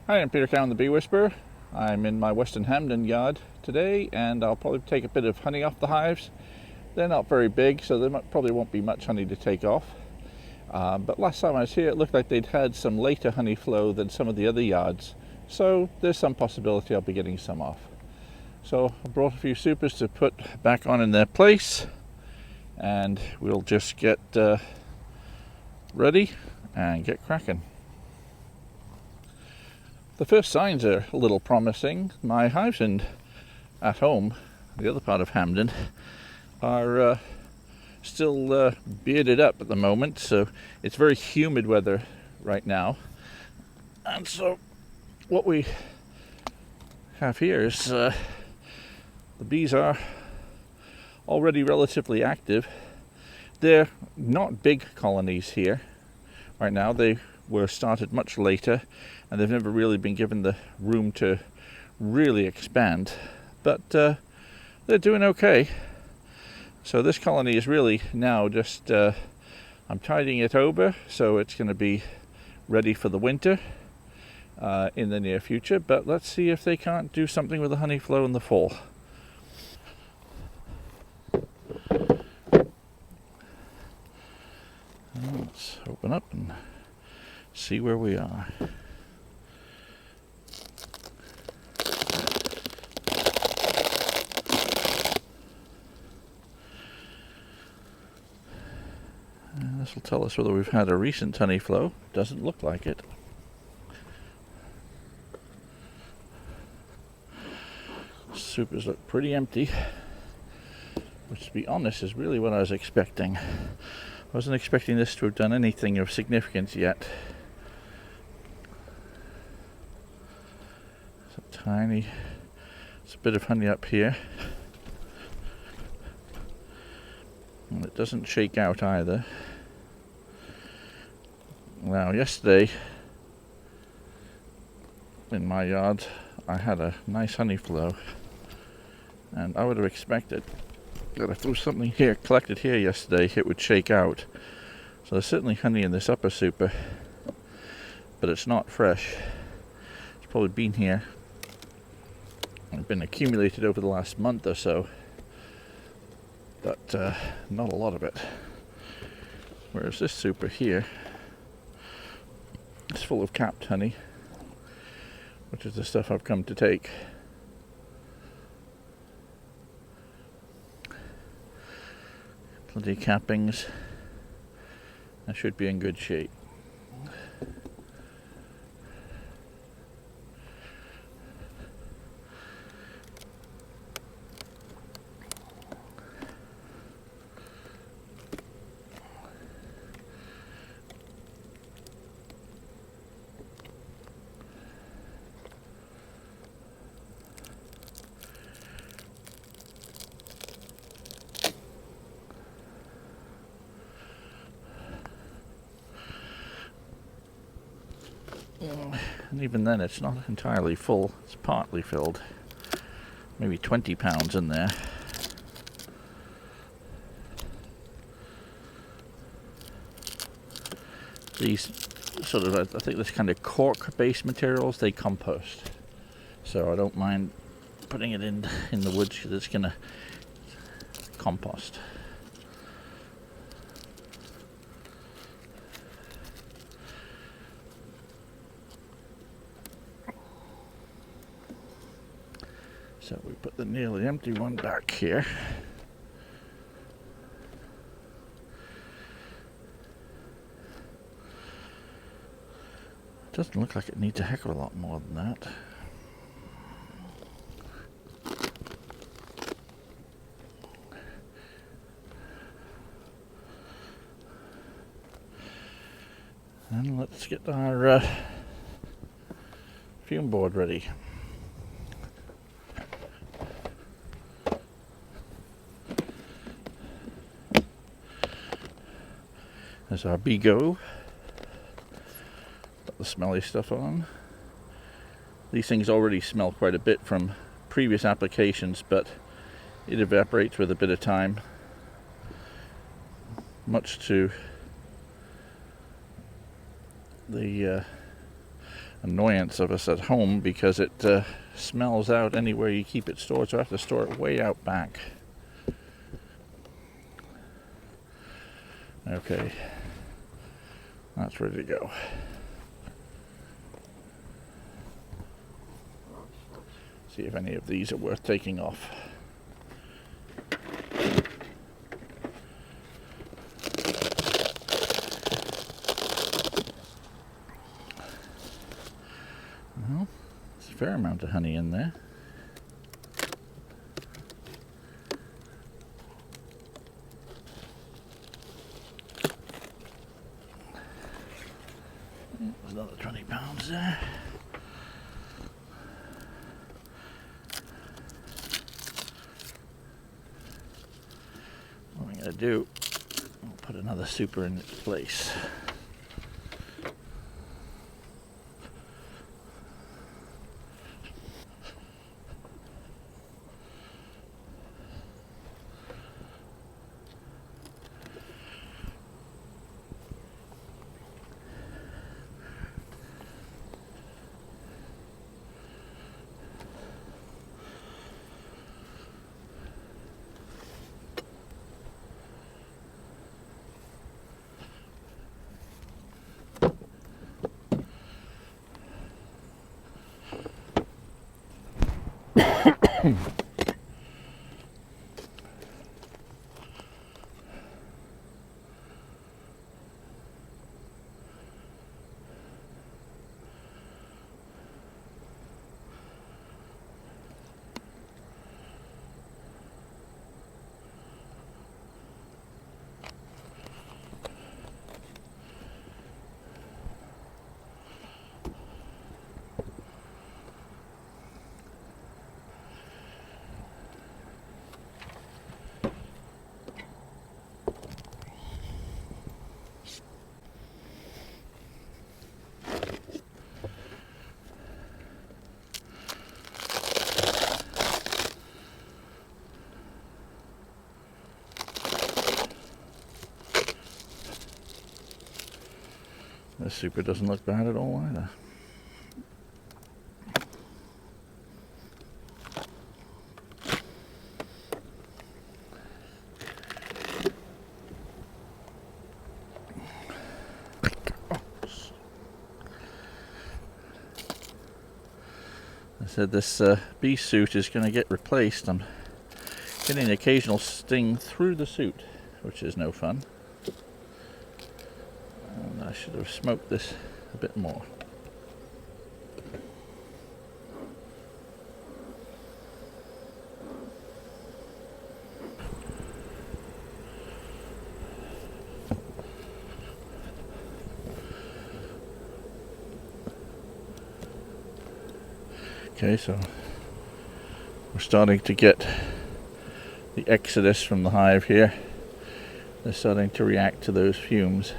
Hi, I'm Peter Cowan, the Bee Whisperer. I'm in my Western Hampden yard today, and I'll probably take a bit of honey off the hives. They're not very big, so there probably won't be much honey to take off. But last time I was here, it looked like they'd had some later honey flow than some of the other yards, so there's some possibility I'll be getting some off. So I brought a few supers to put back on in their place, and we'll just get ready and get cracking. The first signs are a little promising. My hives at home, the other part of Hampden, are still bearded up at the moment, so it's very humid weather right now. And so what we have here is the bees are already relatively active. They're not big colonies here right now. They were started much later, and they've never really been given the room to really expand, but they're doing okay. So this colony is really now just I'm tidying it over, so it's going to be ready for the winter in the near future, but let's see if they can't do something with the honey flow in the fall. Let's open up and see where we are. And this will tell us whether we've had a recent honey flow. Doesn't look like it. Supers look pretty empty, which, to be honest, is really what I was expecting. I wasn't expecting this to have done anything of significance yet. It's a bit of honey up here. And it doesn't shake out either. Now, yesterday in my yard I had a nice honey flow, and I would have expected that if there was something here collected here yesterday, it would shake out. So there's certainly honey in this upper super, but it's not fresh. It's probably been here and been accumulated over the last month or so, but not a lot of it. Whereas this super here is full of capped honey, which is the stuff I've come to take. Plenty of cappings. I should be in good shape. And even then, it's not entirely full. It's partly filled. Maybe 20 pounds in there. These sort of, I think this kind of cork-based materials, they compost. So I don't mind putting it in the woods because it's going to compost. So we put the nearly empty one back here. Doesn't look like it needs a heck of a lot more than that. And let's get our fume board ready. There's our BGO. Got the smelly stuff on. These things already smell quite a bit from previous applications, but it evaporates with a bit of time, much to the annoyance of us at home because it smells out anywhere you keep it stored, so I have to store it way out back. Okay, that's ready to go. See if any of these are worth taking off. Well, there's a fair amount of honey in there. There's another 20 pounds there. What I'm going to do, I'll put another super in its place. This super doesn't look bad at all either. I said this bee suit is going to get replaced. I'm getting an occasional sting through the suit, which is no fun. And I should have smoked this a bit more. Okay, so we're starting to get the exodus from the hive here. They're starting to react to those fumes.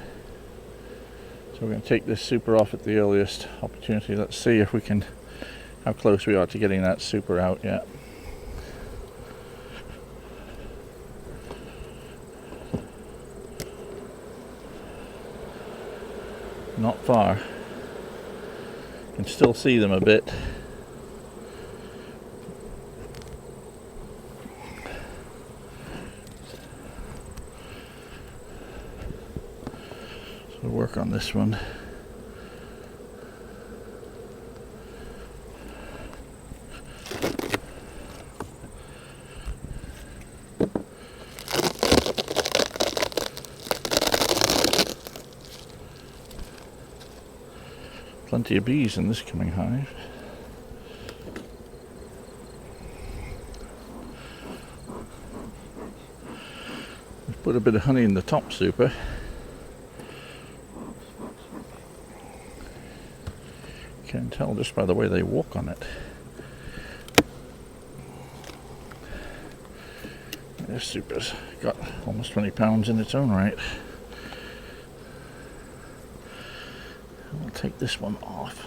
So we're going to take this super off at the earliest opportunity. Let's see if we can, how close we are to getting that super out yet. Not far. You can still see them a bit. So work on this one. Plenty of bees in this coming hive. We've put a bit of honey in the top super. You can tell just by the way they walk on it. This super's got almost 20 pounds in its own right. We'll take this one off.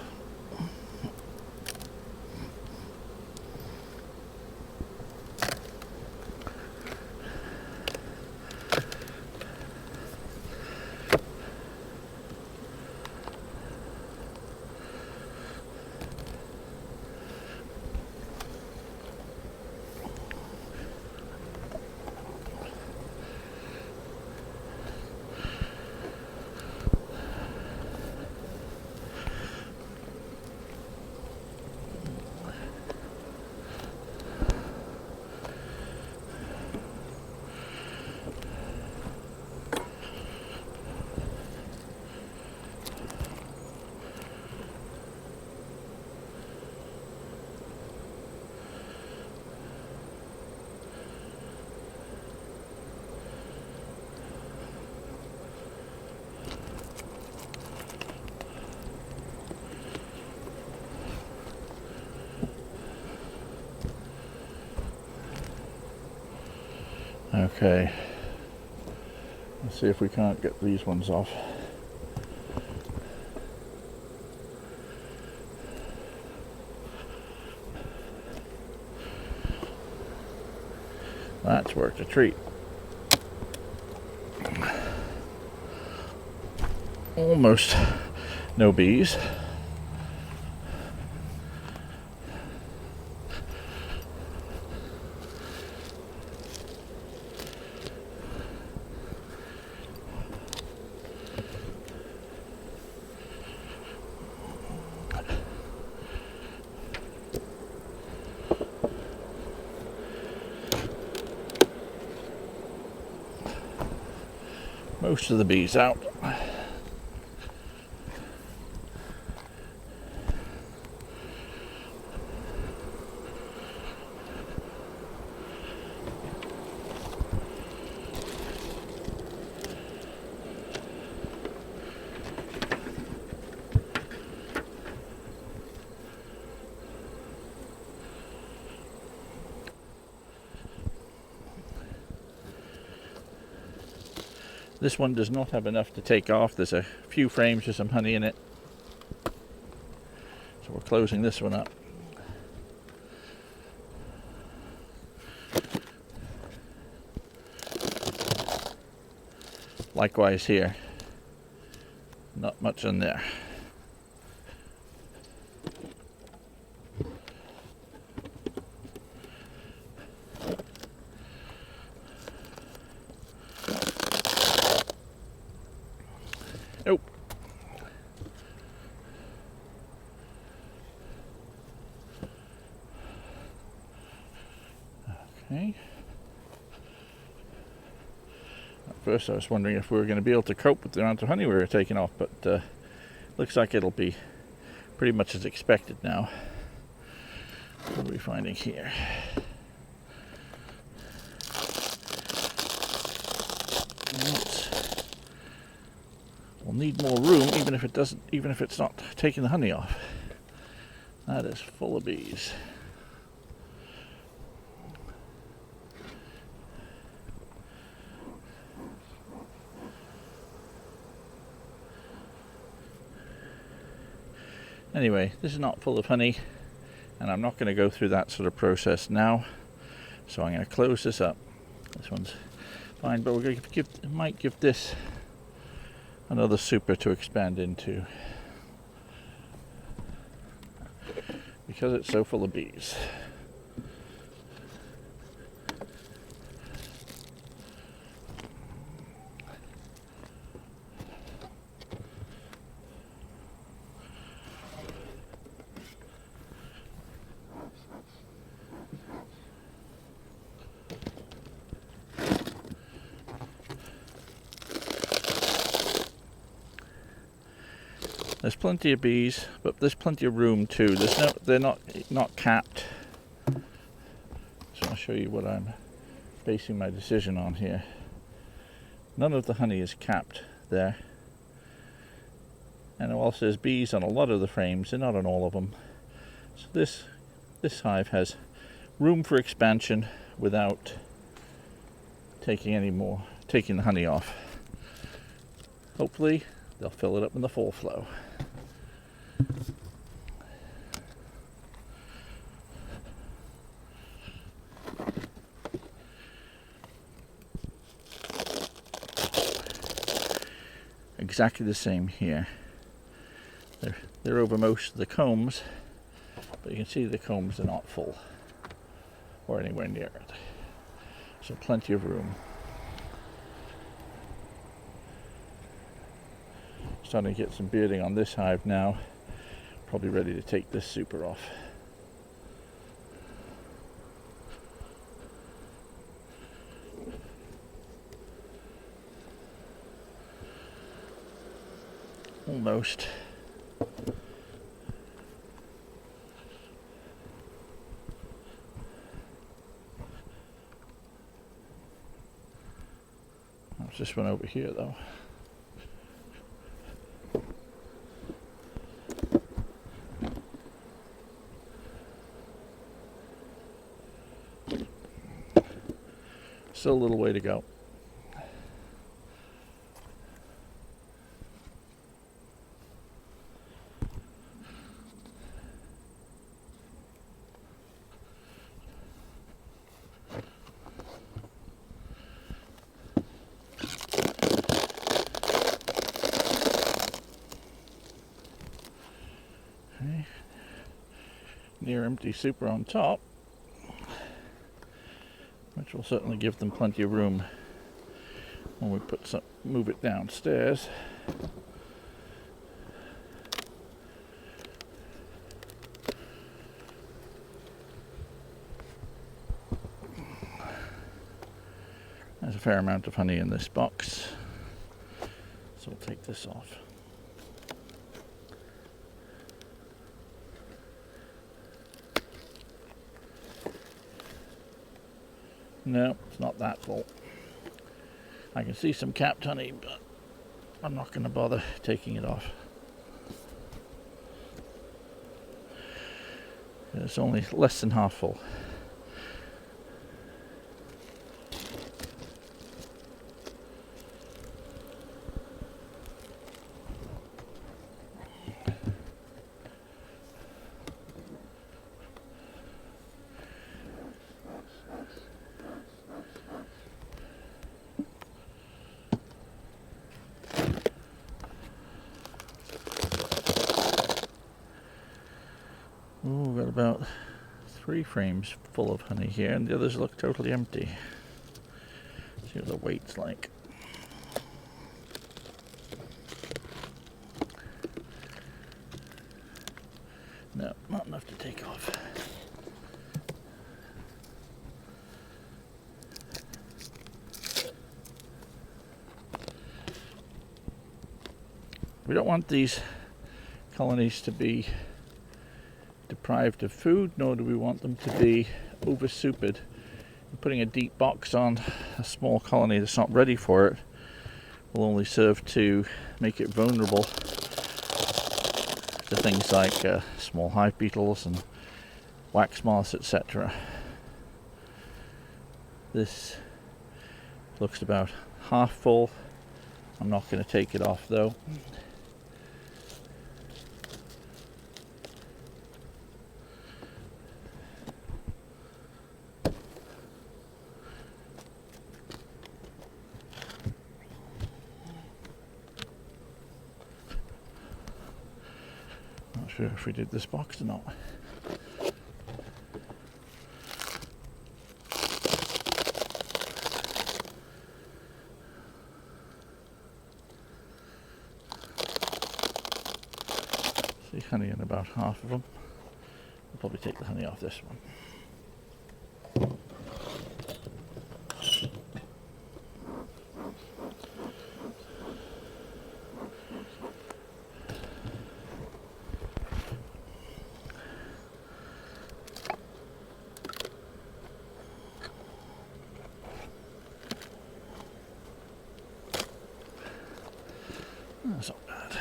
Okay, let's see if we can't get these ones off. That's worked a treat. Almost no bees. Most of the bees out. This one does not have enough to take off. There's a few frames with some honey in it. So we're closing this one up. Likewise here. Not much in there. Nope. Okay. At first I was wondering if we were going to be able to cope with the amount of honey we were taking off, but looks like it'll be pretty much as expected now. What are we finding here? We'll need more room, even if it's not taking the honey off. That is full of bees. Anyway, this is not full of honey, and I'm not going to go through that sort of process now. So I'm going to close this up. This one's fine, but we're going to might give this another super to expand into, because it's so full of bees. There's plenty of bees, but there's plenty of room too. They're not capped. So I'll show you what I'm basing my decision on here. None of the honey is capped there. And whilst there's bees on a lot of the frames, they're not on all of them. So this hive has room for expansion without taking the honey off. Hopefully they'll fill it up in the full flow. Exactly the same here. They're over most of the combs, but you can see the combs are not full or anywhere near it. So plenty of room. Starting to get some bearding on this hive now. Probably ready to take this super off. Almost. There's this one over here though. Still a little way to go. Okay. Near empty super on top, which will certainly give them plenty of room when we move it downstairs. There's a fair amount of honey in this box, so we'll take this off. No, it's not that full. I can see some capped honey, but I'm not going to bother taking it off. It's only less than half full. Ooh, we've got about 3 frames full of honey here, and the others look totally empty. See what the weight's like. No, not enough to take off. We don't want these colonies to be deprived of food, nor do we want them to be over supered. Putting a deep box on a small colony that's not ready for it will only serve to make it vulnerable to things like small hive beetles and wax moths, etc. This looks about half full. I'm not going to take it off though. Not sure if we did this box or not. See honey in about half of them. I'll probably take the honey off this one. That's not bad.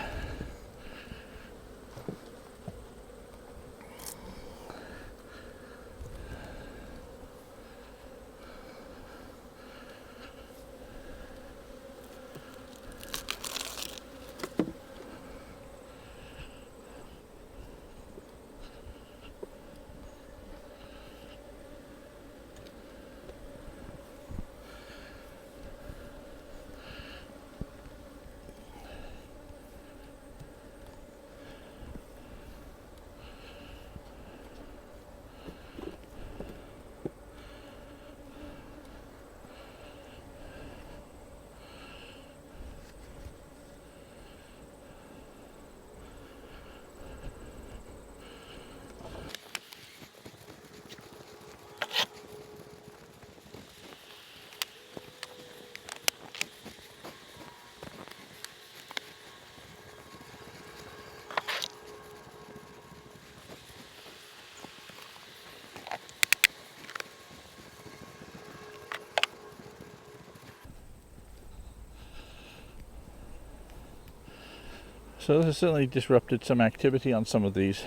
So this has certainly disrupted some activity on some of these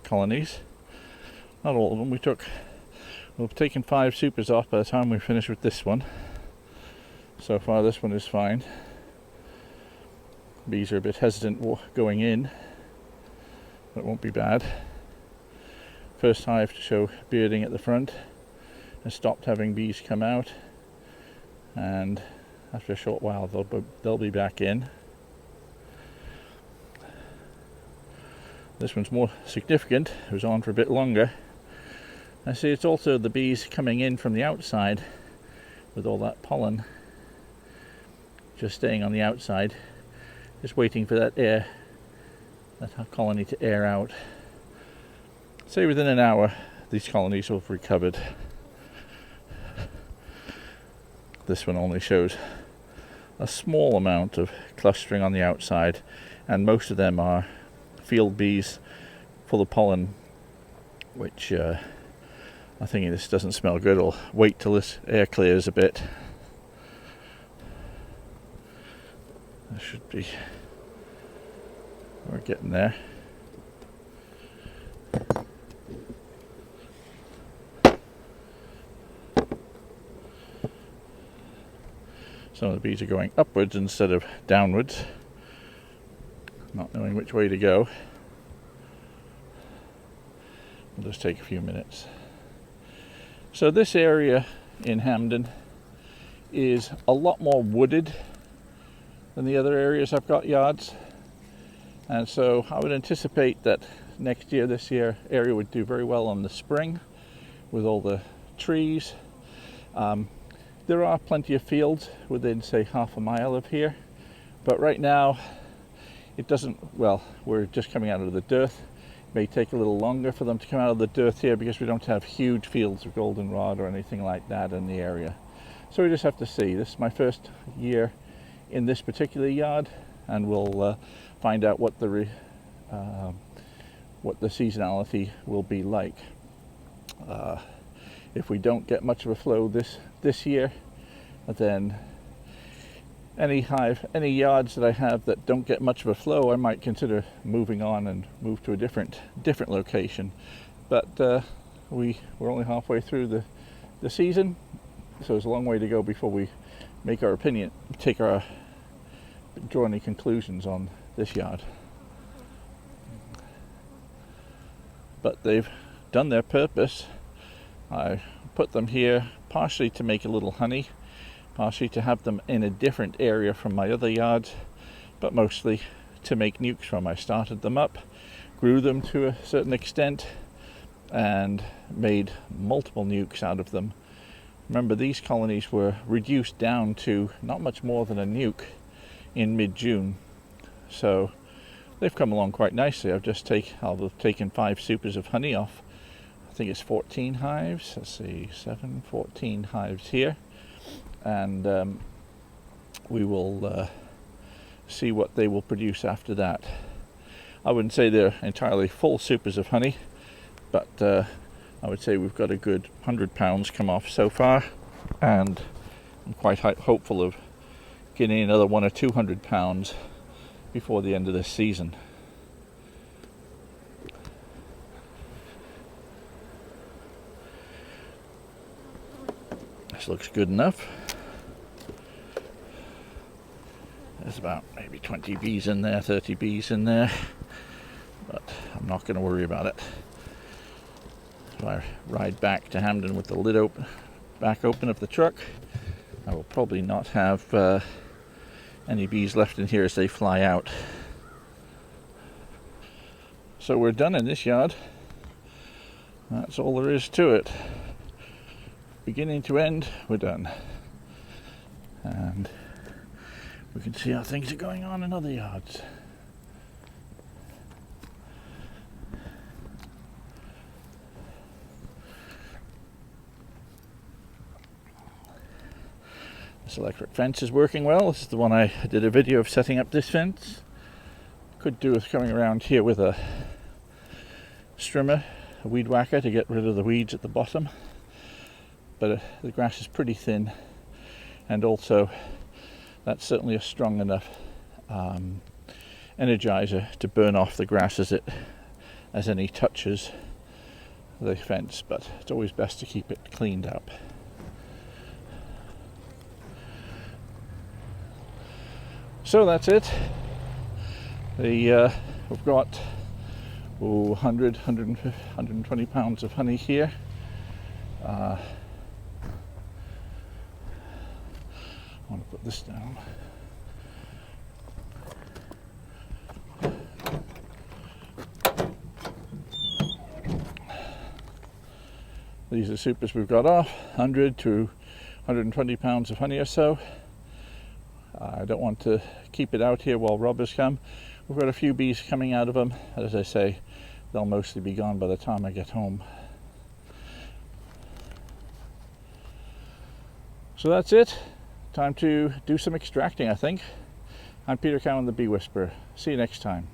colonies. Not all of them. We've taken 5 supers off by the time we finish with this one. So far this one is fine. Bees are a bit hesitant going in, but it won't be bad. First hive to show bearding at the front has stopped having bees come out, and after a short while they'll be back in. This one's more significant. It was on for a bit longer. I see it's also the bees coming in from the outside with all that pollen just staying on the outside, just waiting for that colony to air out. Say within an hour these colonies will have recovered. This one only shows a small amount of clustering on the outside, and most of them are field bees full of pollen, which I think this doesn't smell good. I'll wait till this air clears a bit. That should be, we're getting there. Some of the bees are going upwards instead of downwards, not knowing which way to go. It'll just take a few minutes. So this area in Hampden is a lot more wooded than the other areas I've got yards, and so I would anticipate that next year, this area would do very well in the spring with all the trees. There are plenty of fields within, say, half a mile of here, but right now it doesn't, well, we're just coming out of the dearth. It may take a little longer for them to come out of the dearth here because we don't have huge fields of goldenrod or anything like that in the area. So we just have to see. This is my first year in this particular yard, and we'll find out what the seasonality will be like. If we don't get much of a flow this year, then any yards that I have that don't get much of a flow, I might consider moving on and move to a different location. But we're only halfway through the season, so there's a long way to go before we make our opinion, draw any conclusions on this yard. But they've done their purpose. I put them here partially to make a little honey, partially to have them in a different area from my other yards, but mostly to make nucs from. I started them up, grew them to a certain extent, and made multiple nucs out of them. Remember, these colonies were reduced down to not much more than a nuc in mid-June, so they've come along quite nicely. I've taken 5 supers of honey off. I think it's 14 hives. Let's see, 14 hives here, and we will see what they will produce after that. I wouldn't say they're entirely full supers of honey, but I would say we've got a good 100 pounds come off so far, and I'm quite hopeful of getting another 100 or 200 pounds before the end of this season. This looks good enough. There's about maybe 20 bees in there, 30 bees in there, but I'm not going to worry about it. If I ride back to Hampden with the lid open of the truck, I will probably not have any bees left in here as they fly out. So we're done in this yard. That's all there is to it. Beginning to end, we're done. And we can see how things are going on in other yards. This electric fence is working well. This is the one I did a video of setting up this fence. Could do with coming around here with a strimmer, a weed whacker, to get rid of the weeds at the bottom. But the grass is pretty thin, and also that's certainly a strong enough energizer to burn off the grass as any touches the fence, but it's always best to keep it cleaned up. So that's it. We've got 120 pounds of honey here. I want to put this down. These are supers we've got off, 100 to 120 pounds of honey or so. I don't want to keep it out here while robbers come. We've got a few bees coming out of them. As I say, they'll mostly be gone by the time I get home. So that's it. Time to do some extracting, I think. I'm Peter Cowan, the Bee Whisperer. See you next time.